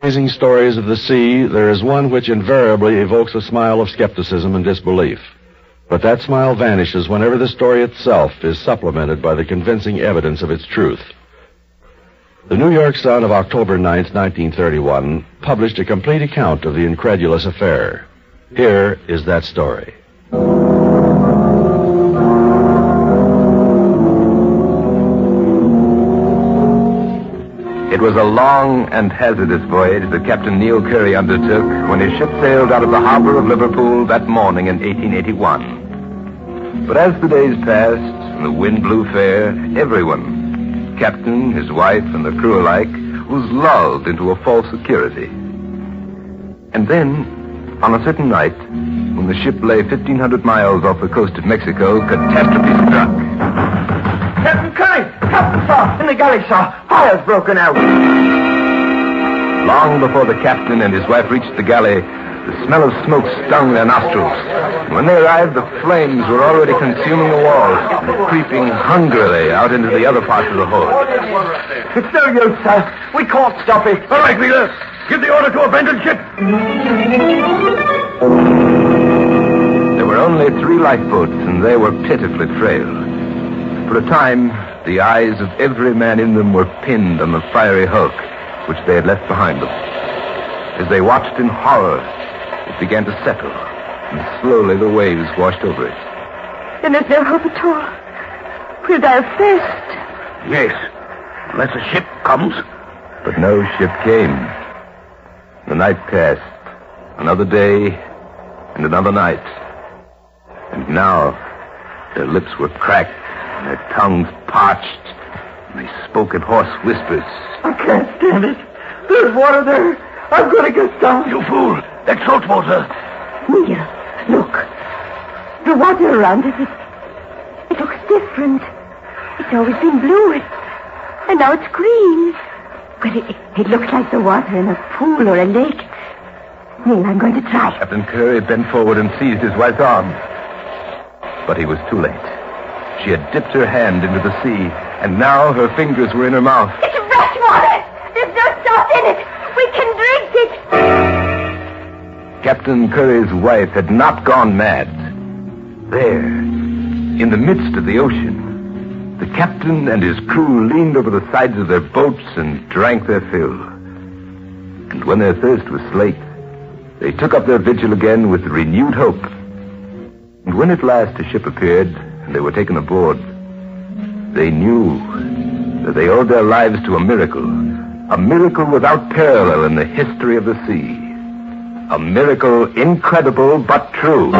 amazing stories of the sea, there is one which invariably evokes a smile of skepticism and disbelief. But that smile vanishes whenever the story itself is supplemented by the convincing evidence of its truth. The New York Sun of October 9th, 1931, published a complete account of the incredulous affair. Here is that story. It was a long and hazardous voyage that Captain Neil Curry undertook when his ship sailed out of the harbor of Liverpool that morning in 1881. But as the days passed and the wind blew fair, everyone, captain, his wife, and the crew alike, was lulled into a false security. And then, on a certain night, when the ship lay 1,500 miles off the coast of Mexico, catastrophe struck. Captain Curry! Captain, sir! In the galley, sir! Fire's broken out! Long before the captain and his wife reached the galley, the smell of smoke stung their nostrils. And when they arrived, the flames were already consuming the walls and creeping hungrily out into the other parts of the hold. It's no use, sir. We can't stop it. All right, Wheeler. Give the order to abandon ship. There were only 3 lifeboats, and they were pitifully frail. For a time, the eyes of every man in them were pinned on the fiery hulk which they had left behind them. As they watched in horror, it began to settle, and slowly the waves washed over it. Then there's no hope at all. We'll die of thirst. Yes, unless a ship comes. But no ship came. The night passed, another day, and another night. And now, their lips were cracked, and their tongues parched, and they spoke in hoarse whispers. I can't stand it. There's water there. I'm going to get down. You fool. That's salt water. Neil, look. The water around us, it looks different. It's always been blue, and now it's green. Well, it looks like the water in a pool or a lake. Neil, I'm going to try. Captain Curry bent forward and seized his wife's arm. But he was too late. She had dipped her hand into the sea, and now her fingers were in her mouth. It's fresh water! There's no salt in it! We can drink it! Captain Curry's wife had not gone mad. There, in the midst of the ocean, the captain and his crew leaned over the sides of their boats and drank their fill. And when their thirst was slaked, they took up their vigil again with renewed hope. And when at last a ship appeared and they were taken aboard, they knew that they owed their lives to a miracle without parallel in the history of the sea. A miracle incredible but true.